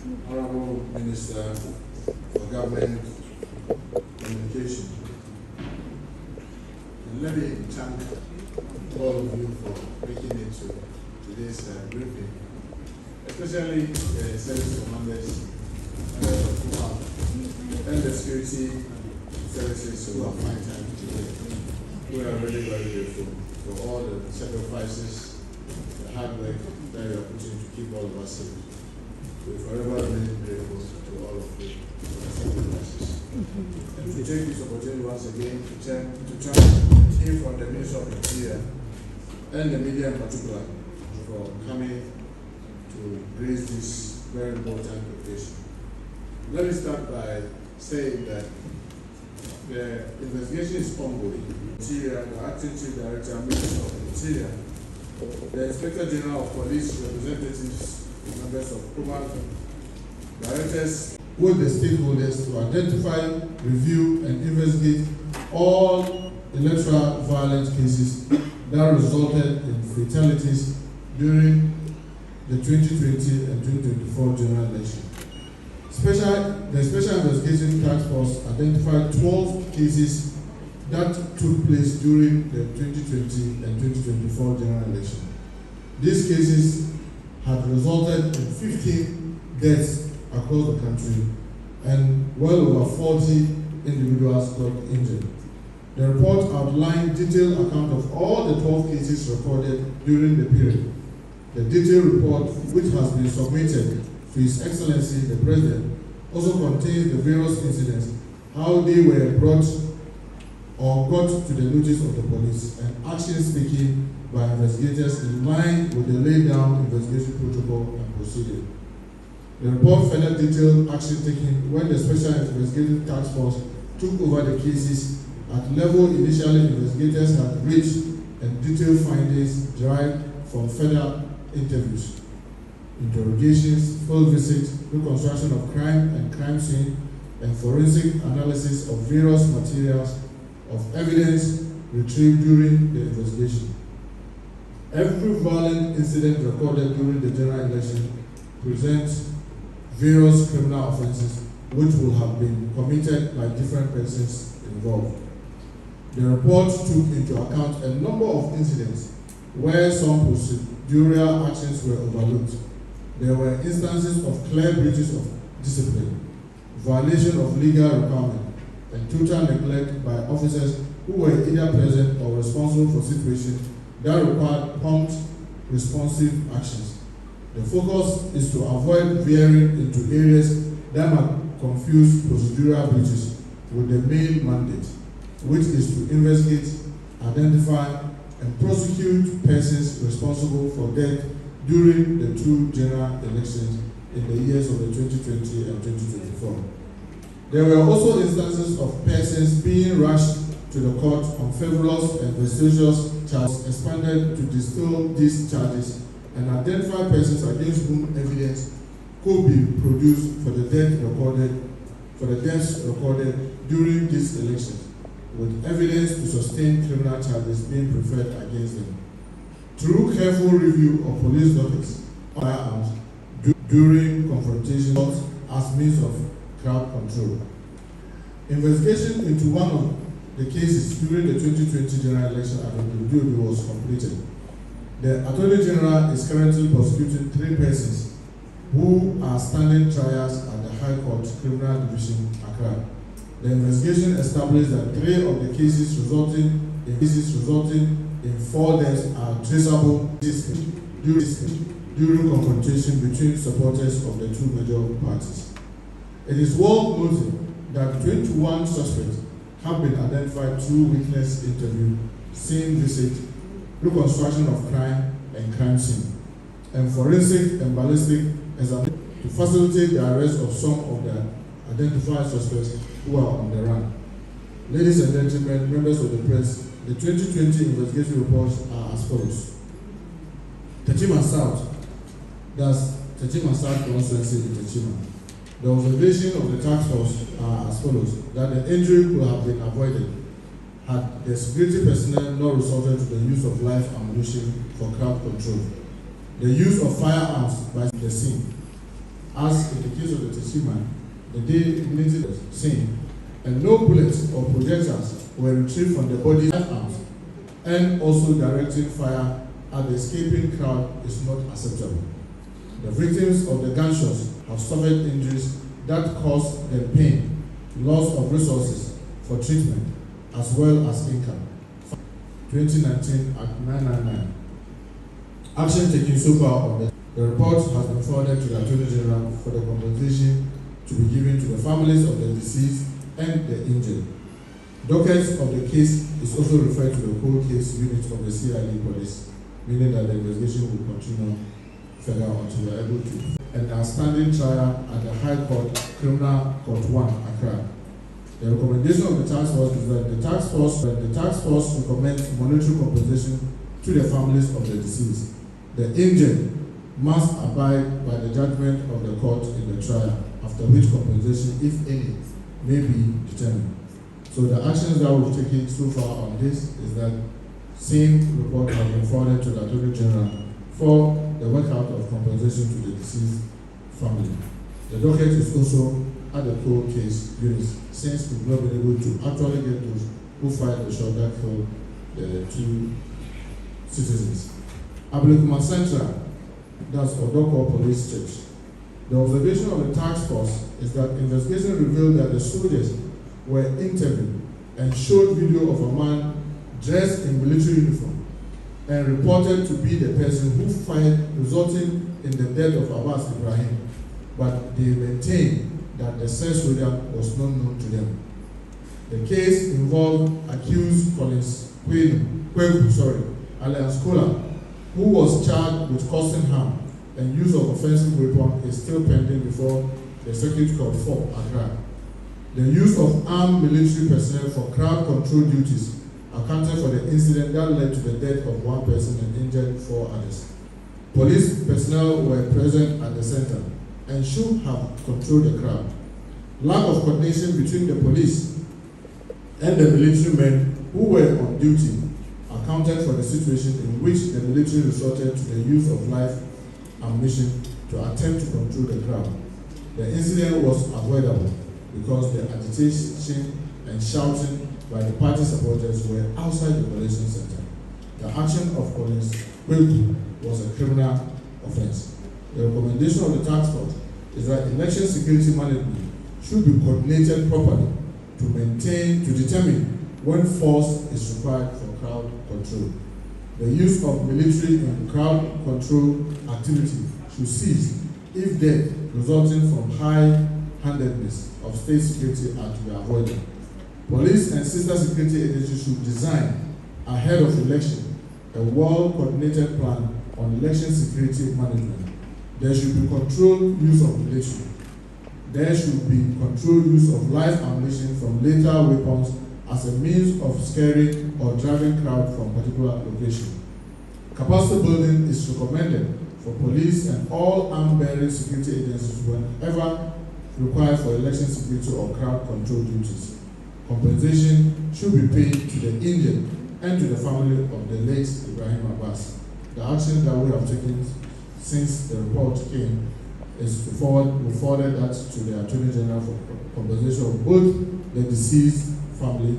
Honorable Minister for Government Communication, and let me thank all of you for making it to today's briefing, especially the service commanders and the security services who are fine time today. We are really very grateful for all the sacrifices, the hard work that you are putting to keep all of us safe. We forever remain grateful to all of you for the sacrifices. And we take this opportunity once again to hear from the Minister of Interior and the media in particular for coming to grace this very important occasion. Let me start by saying that the investigation is ongoing. Interior, the Acting Chief Director, Minister of Interior, the Inspector General of Police, representatives, members of Command, directors, with the stakeholders to identify, review, and investigate all electoral violence cases that resulted in fatalities during the 2020 and 2024 general election. The Special Investigation Task Force identified 12 cases that took place during the 2020 and 2024 general election. These cases had resulted in 15 deaths across the country and well over 40 individuals got injured. The report outlined detailed account of all the 12 cases recorded during the period. The detailed report, which has been submitted to His Excellency the President, also contains the various incidents, how they were brought or got to the notice of the police, and actions taken by investigators in line with the laid down investigation protocol and procedure. The report further detailed action taken when the Special Investigative Task Force took over the cases at level initially investigators had reached, and detailed findings derived from further interviews, interrogations, field visits, reconstruction of crime and crime scene, and forensic analysis of various materials of evidence retrieved during the investigation. Every violent incident recorded during the general election presents various criminal offenses which will have been committed by different persons involved. The report took into account a number of incidents where some procedural actions were overlooked. There were instances of clear breaches of discipline, violation of legal requirement, and total neglect by officers who were either present or responsible for situations that required prompt, responsive actions. The focus is to avoid veering into areas that might confuse procedural breaches with the main mandate, which is to investigate, identify, and prosecute persons responsible for death during the two general elections in the years of the 2020 and 2024. There were also instances of persons being rushed to the court on frivolous and vexatious charges, expanded to distill these charges and identify persons against whom evidence could be produced for the deaths recorded during these elections, with evidence to sustain criminal charges being preferred against them. Through careful review of police dockets on firearms during confrontations as means of crowd control. Investigation into one of the cases during the 2020 general election at the DOD was completed. The Attorney General is currently prosecuting 3 persons who are standing trials at the High Court Criminal Division, Accra. The investigation established that 3 of the cases resulting in 4 deaths are traceable during confrontation between supporters of the 2 major parties. It is worth noting that 21 suspects have been identified through witness interview, scene visit, reconstruction of crime and crime scene, and forensic and ballistic examination to facilitate the arrest of some of the identified suspects who are on the run. Ladies and gentlemen, members of the press, the 2020 investigation reports are as follows. Techiman South, that's Techiman South constituency in Techiman. The observation of the task force are as follows: that the injury could have been avoided had the security personnel not resorted to the use of live ammunition for crowd control, the use of firearms by the scene, as in the case of the Teshie man, the day immediately the scene, and no bullets or projectiles were retrieved from the body arms, and also directing fire at the escaping crowd is not acceptable. The victims of the gunshots have suffered injuries that cause them pain, loss of resources for treatment, as well as income. 2019 at 999. Action taken so far on the report has been forwarded to the Attorney General for the compensation to be given to the families of the deceased and the injured. Dockets of the case is also referred to the cold case unit of the CID police, meaning that the investigation will continue further until we are able to. An outstanding trial at the High Court, Criminal Court 1, Accra. The recommendation of the task force is that the task force recommends monetary compensation to the families of the deceased. The injured must abide by the judgment of the court in the trial, after which compensation, if any, may be determined. So the actions that we've taken so far on this is that same report has been forwarded to the Attorney General for the workout of compensation to the deceased family. The docket is also at the cold case unit, since we've not been able to actually get those who fired the shot that killed the two citizens. Ablekuma Central, that's Odoko Police Church. The observation of the task force is that investigation revealed that the soldiers were interviewed and showed video of a man dressed in military uniform and reported to be the person who fired, resulting in the death of Abbas Ibrahim, but they maintained that the said soldier was not known to them. The case involved accused Collins Kwegu, alias Kola, who was charged with causing harm and use of offensive weapon is still pending before the Circuit Court for Accra. The use of armed military personnel for crowd control duties accounted for the incident that led to the death of one person and injured 4 others. Police personnel were present at the center and should have controlled the crowd. Lack of coordination between the police and the military men who were on duty accounted for the situation in which the military resorted to the use of live ammunition to attempt to control the crowd. The incident was avoidable because the agitation and shouting by the party supporters were outside the collection center. The action of police was a criminal offense. The recommendation of the task force is that election security management should be coordinated properly to determine when force is required for crowd control. The use of military in crowd control activity should cease if death resulting from high-handedness of state security are to be avoided. Police and sister security agencies should design, ahead of election, a well-coordinated plan on election security management. There should be controlled use of military. There should be controlled use of live ammunition from lethal weapons as a means of scaring or driving crowd from particular location. Capacity building is recommended for police and all arm-bearing security agencies whenever required for election security or crowd control duties. Compensation should be paid to the injured and to the family of the late Ibrahim Abbas. The actions that we have taken since the report came is to forward that to the Attorney General for compensation of both the deceased family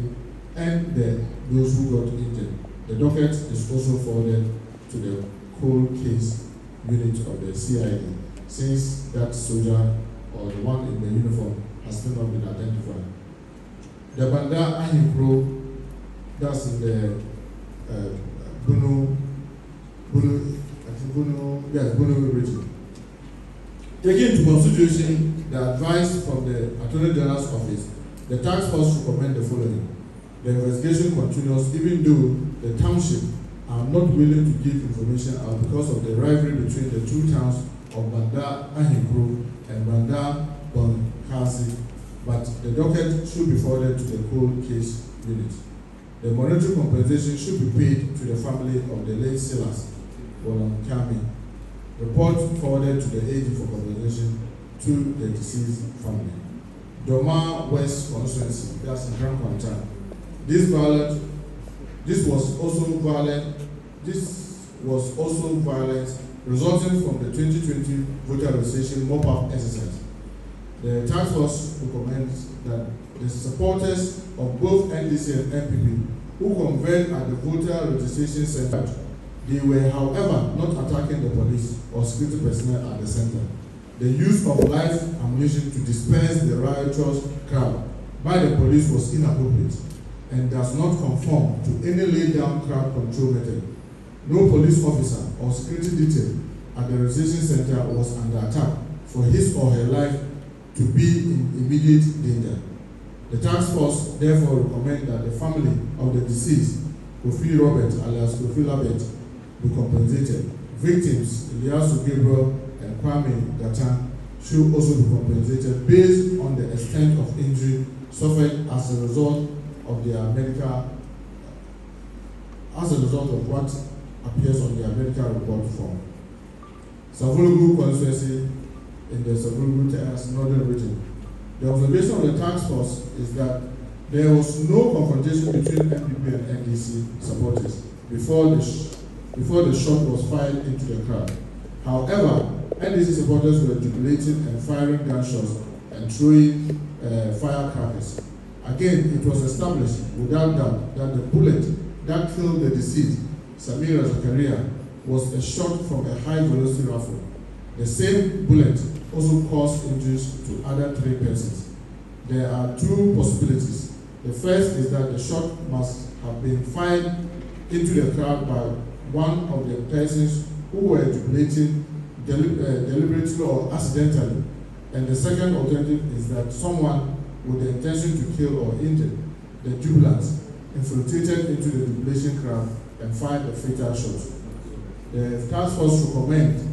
and those who got injured. The docket is also forwarded to the cold case unit of the CID, since that soldier or the one in the uniform has still not been identified. The Banda Ahinkro, that's in the Bunu region. Taking into consideration the advice from the Attorney General's office, the task force recommend the following. The investigation continues even though the township are not willing to give information out because of the rivalry between the two towns of Banda Ahinkro and Banda Bonkasi, but the docket should be forwarded to the cold case unit. The monetary compensation should be paid to the family of the late Silas Wolankami. Report forwarded to the AG for compensation to the deceased family. Doma West constituency, that's in Grand Quanta. This was also violence resulting from the 2020 voter registration mop-up exercise. The task force recommends that the supporters of both NDC and NPP who convened at the voter registration center, they were, however, not attacking the police or security personnel at the center. The use of live ammunition to disperse the riotous crowd by the police was inappropriate and does not conform to any laid-down crowd control method. No police officer or security detail at the registration center was under attack for his or her life to be in immediate danger. The task force therefore recommends that the family of the deceased, Kofi Robert alias Kofi Labet, be compensated. Victims, Ilyasu Gabriel and Kwame Gatan, should also be compensated based on the extent of injury suffered as a result of their medical, what appears on their medical report form. Savulugu constituency in the Savulugu Tias Northern region. The observation of the task force is that there was no confrontation between NPP and NDC supporters before the shot was fired into the crowd. However, NDC supporters were jubilating and firing gunshots and throwing firecrackers. Again, it was established without doubt that the bullet that killed the deceased, Samira Zakaria, was a shot from a high-velocity rifle. The same bullet also caused injuries to other 3 persons. There are 2 possibilities. The first is that the shot must have been fired into the crowd by one of the persons who were jubilating deliberately or accidentally. And the second alternative is that someone with the intention to kill or injure the jubilants infiltrated into the jubilation crowd and fired the fatal shot. The task force recommends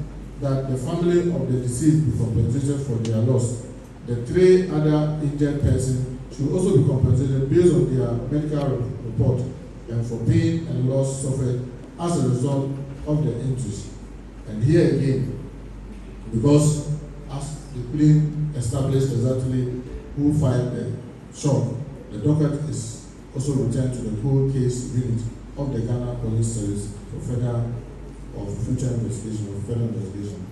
that the family of the deceased be compensated for their loss. The 3 other injured persons should also be compensated based on their medical report and for pain and loss suffered as a result of the injuries. And here again, because as the couldn't establish exactly who fired the shot, the docket is also returned to the cold case unit of the Ghana Police Service for further or future investigation or further investigation.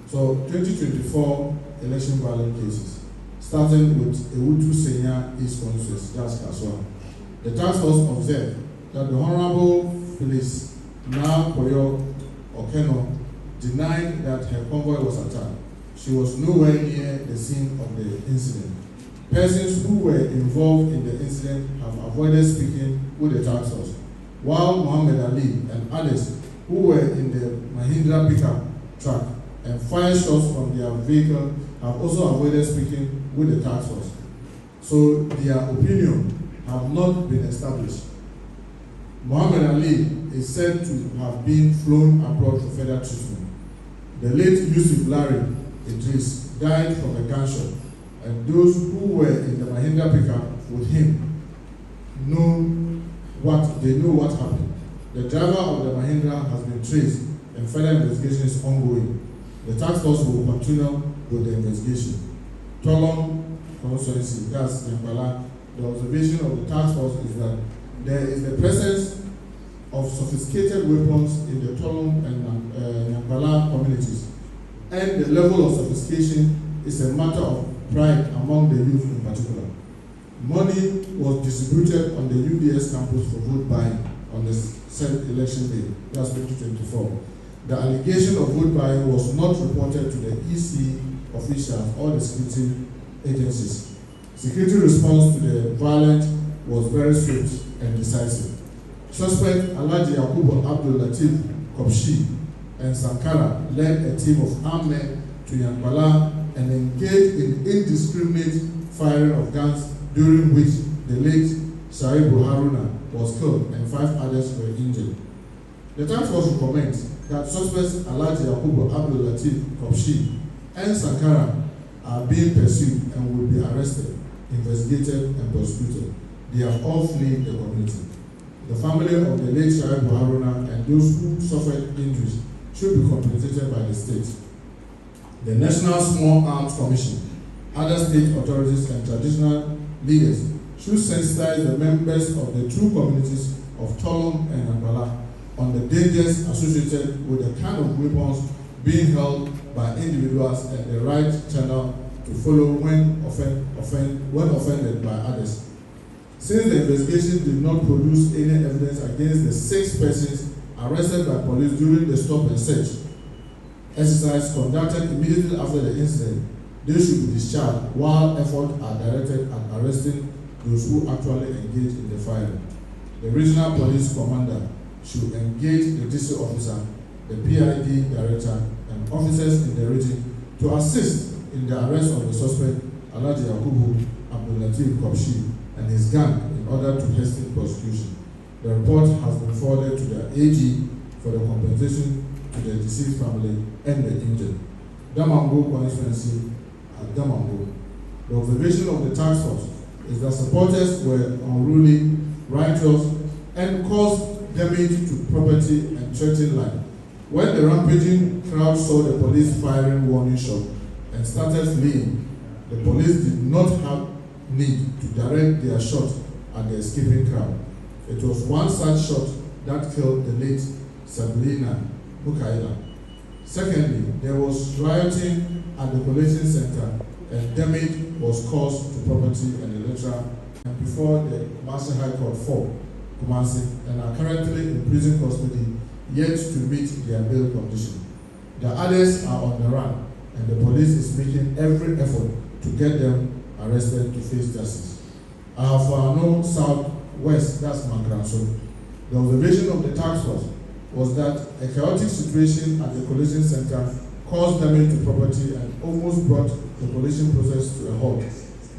So 2024 election violence cases, starting with Ewutu Senya East Constituency, that's Kaswa. The task force observed that the Honorable Phyllis Koyo Okeno denied that her convoy was attacked. She was nowhere near the scene of the incident. Persons who were involved in the incident have avoided speaking with the task force, while Muhammad Ali and others who were in the Mahindra pickup truck and fired shots from their vehicle have also avoided speaking with the task force. So their opinion have not been established. Muhammad Ali is said to have been flown abroad for further treatment. The late Yusuf Larry Idris died from a gunshot, and those who were in the Mahindra pickup with him know what happened. The driver of the Mahindra has been traced and further investigation is ongoing. The task force will continue with the investigation. Tolong constituency, that's Nyankpala. The observation of the task force is that there is the presence of sophisticated weapons in the Tolong and Nyankpala communities, and the level of sophistication is a matter of pride among the youth in particular. Money was distributed on the UDS campus for vote buying on the said election day, that's 2024. The allegation of vote buying was not reported to the EC officials or the security agencies. Security response to the violence was very swift and decisive. Suspect Alhaji Yakubu Abdul Latif Kopshi and Sankara led a team of armed men to Nyankpala and engaged in indiscriminate firing of guns, during which the late Shaibu Haruna was killed and 5 others were injured. The task force recommends that suspects Alhaji Yakubu Abdul Latif Kopshi and Sankara are being pursued and will be arrested, investigated, and prosecuted. They have all fled the community. The family of the late Shaibu Haruna and those who suffered injuries should be compensated by the state. The National Small Arms Commission, other state authorities, and traditional leaders should sensitize the members of the two communities of Tolong and Nyankpala on the dangers associated with the kind of weapons being held by individuals and the right channel to follow when offended by others. Since the investigation did not produce any evidence against the 6 persons arrested by police during the stop and search exercise conducted immediately after the incident, they should be discharged while efforts are directed at arresting those who actually engaged in the firing. The regional police commander should engage the district officer, the PID director, and officers in the region to assist in the arrest of the suspect, Alhaji Yakubu Abdulateef Kopshi, and his gang in order to hasten prosecution. The report has been forwarded to the AG for the compensation to the deceased family and the injured. Damongo constituency at Damongo. The observation of the task force is that supporters were unruly, riotous, and caused damage to property and threatened life. When the rampaging crowd saw the police firing warning shot and started fleeing, the police did not have need to direct their shot at the escaping crowd. It was one such shot that killed the late Sabrina Mukaila. Secondly, there was rioting at the collation center and damage was caused to property and electoral and before the Kumasi High Court 4, Kumasi, and are currently in prison custody yet to meet their bail condition. The others are on the run and the police is making every effort to get them arrested to face justice. For no southwest, that's Mankranso. The observation of the task force was that a chaotic situation at the collation center caused damage to property and almost brought the collation process to a halt.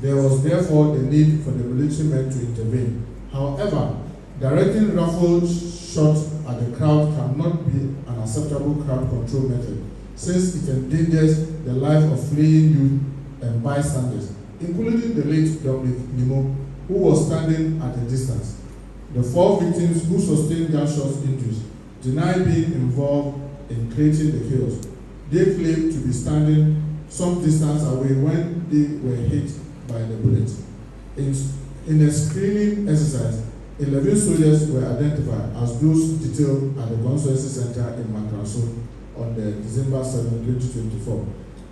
There was therefore the need for the military men to intervene. However, directing rifle shots at the crowd cannot be an acceptable crowd control method, since it endangers the life of fleeing youth and bystanders, including the late Dominic Nimo, who was standing at a distance. The 4 victims who sustained gunshot injuries deny being involved in creating the chaos. They claim to be standing some distance away when they were hit by the bullet. In a screening exercise, 11 soldiers were identified as those detailed at the constituency center in Mankranso on the December 7, 2024.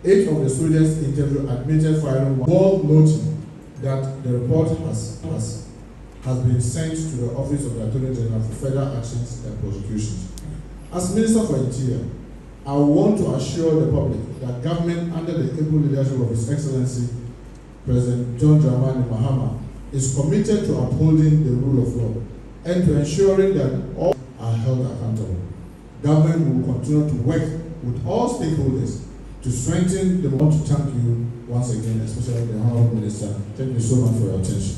8 of the soldiers interviewed admitted firing, while noting that the report has been sent to the Office of the Attorney General for further actions and prosecutions. As Minister for Interior, I want to assure the public that government under the able leadership of His Excellency President John Dramani Mahama is committed to upholding the rule of law and to ensuring that all are held accountable. Government will continue to work with all stakeholders to strengthen the. I want to thank you once again, especially the Honourable Minister. Thank you so much for your attention.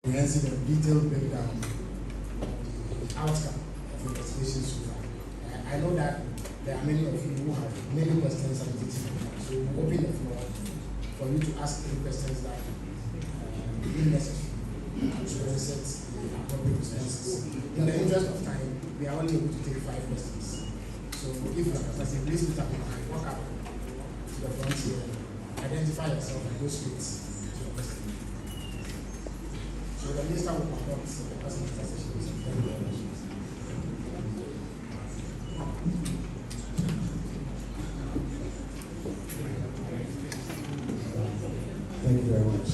Comprehensive and detailed breakdown of the outcome of investigation so far. I know that there are many of you who have many questions and details, so we open the floor for you to ask any questions that are necessary to elicit the appropriate responses. In the interest of time, we are only able to take 5 questions. So if you are a please put up your hand, walk up to the front here, identify yourself and go straight to your question. So the minister will conduct the question and answer session. Thank you very much. Thank you very much.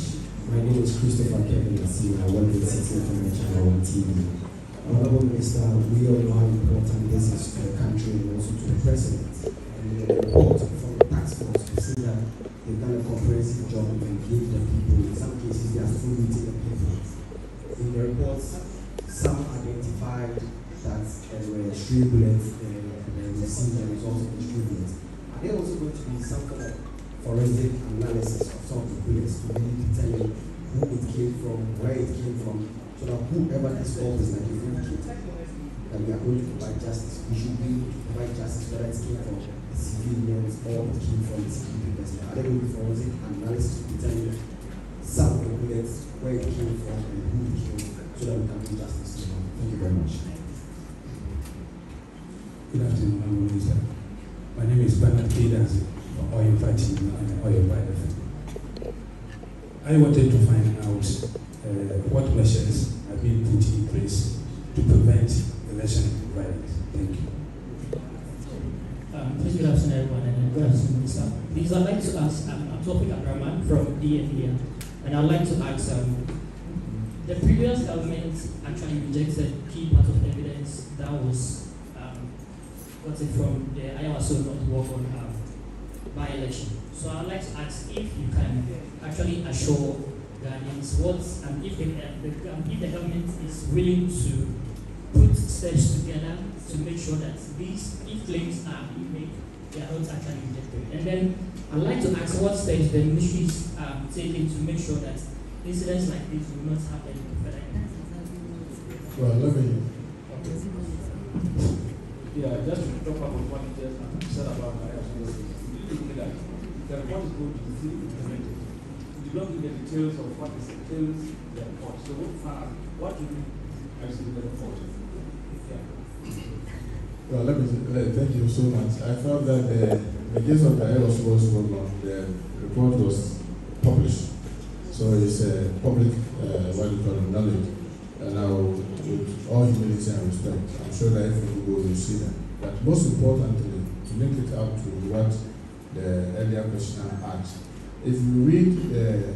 My name is Christopher Kevin Assi. I work with City Channel 1 TV. Honorable Minister, we all know how important this is to the country and also to the President. And the report from the task force, we see that they've done a comprehensive job of engaging the people. In some cases, they are still meeting the people. In the reports, some identified that there were stray bullets and they received the results of the stray bullets. Are there also going to be some kind of forensic analysis of some of the bullets to really determine who it came from, where it came from, so that whoever is involved is like a kid, that we are going to provide justice. We should be able to provide justice whether it came from the civilians or it came from the security personnel. Are there going to be forensic analysis to determine some of the bullets, where it came from and who it killed, so that we can do justice? Thank you very much. Good afternoon, Honorable Minister. My name is Bernard Kedanzi from Oyo TV and Oyo FM. I wanted to find out what measures are being put in place to prevent election violence. Thank you. Please, good afternoon, everyone, and good afternoon, Minister. Please, I'd like to ask, I'm Topik Abdurrahman from DFEA, and I'd like to ask, the previous government actually rejected key part of evidence that was gotten from the Ayawaso North Walk on by-election. So I'd like to ask if you can actually assure Ghanaians if the government is willing to put steps together to make sure that these, if claims are being made, they are not actually rejected. And then I'd like to ask what steps the ministries are taking to make sure that incidents like this will not happen further. Well, let me. Yeah, just to talk about what you just said about that the report is going to be fully implemented. You don't give the details of what is entails the report. So what do you actually the report? Yeah. Well, thank you so much. I felt that the case of the Ayawaso program, the report was published. So it's public, knowledge. And now, with all humility and respect, I'm sure that if we go, you'll see that. But most importantly, to link it up to what the earlier questioner asked, if you read the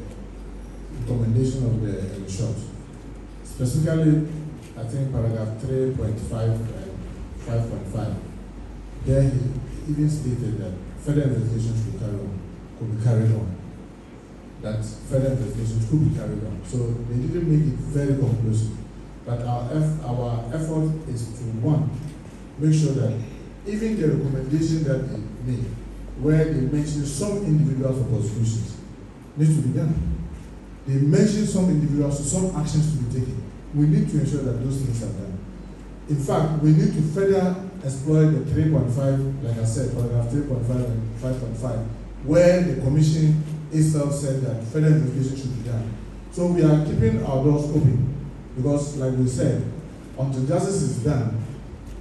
recommendation of the short, specifically, I think paragraph 3.5 and 5.5, there he even stated that further investigations could be carried on. That further investigations could be carried on. So they didn't make it very conclusive. But our effort is to, one, make sure that even the recommendation that they made, where they mention some individuals for prosecutions, needs to be done. They mention some individuals, some actions to be taken. We need to ensure that those things are done. In fact, we need to further exploit the 3.5, like I said, paragraph 3.5 and 5.5, where the commission itself said that further investigation should be done. So we are keeping our doors open because, like we said, until justice is done,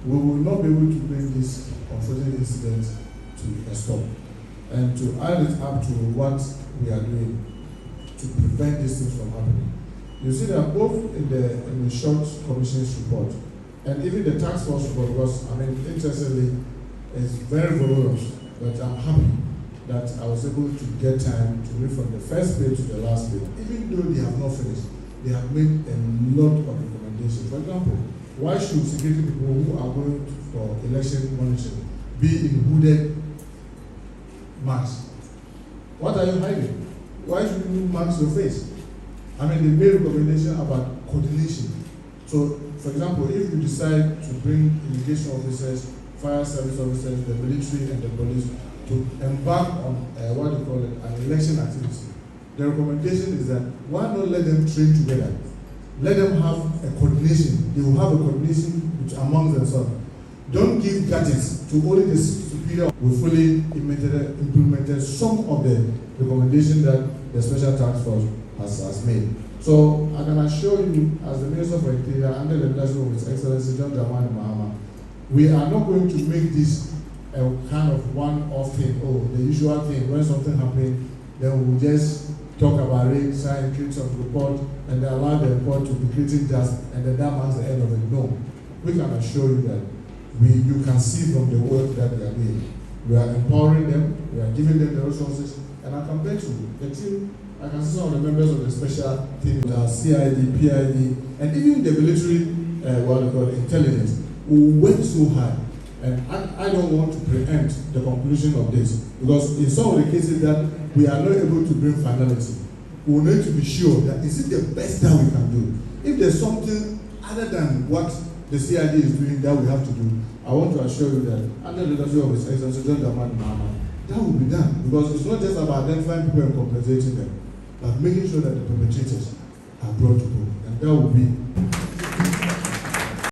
we will not be able to bring this unfortunate incident to a stop. And to add it up to what we are doing to prevent these things from happening. You see that both in the short commission's report and even the task force report, because interestingly, it's very voluminous, but I'm happy that I was able to get time to read from the first page to the last page. Even though they have not finished, they have made a lot of recommendations. For example, why should security people who are going for election monitoring be in hooded masks? What are you hiding? Why should you mask your face? They made recommendation about coordination. So, for example, if you decide to bring immigration officers, fire service officers, the military and the police to embark on an election activity, the recommendation is that why not let them train together? Let them have a coordination. They will have a coordination among themselves. Don't give gadgets to only the superior. We fully implemented some of the recommendations that the Special Task Force has made. So I can assure you, as the Minister for Interior, under the leadership of His Excellency John Dramani Mahama, we are not going to make this a kind of one-off thing, the usual thing. When something happens, then we'll just talk about it, sign, create some report, and then allow the report to be created just, and then that marks the end of it. No. We can assure you that you can see from the work that they are doing. We are empowering them, we are giving them the resources, and I can bet you, the team, I can see some of the members of the special team, the CID, PID, and even the military, intelligence, who work so hard. And I don't want to preempt the conclusion of this, because in some of the cases that we are not able to bring finality, we will need to be sure that is it the best that we can do. If there's something other than what the CID is doing that we have to do, I want to assure you that under the leadership of His Excellency John Dramani Mahama, that will be done, because it's not just about identifying people and compensating them, but making sure that the perpetrators are brought to book, and that will be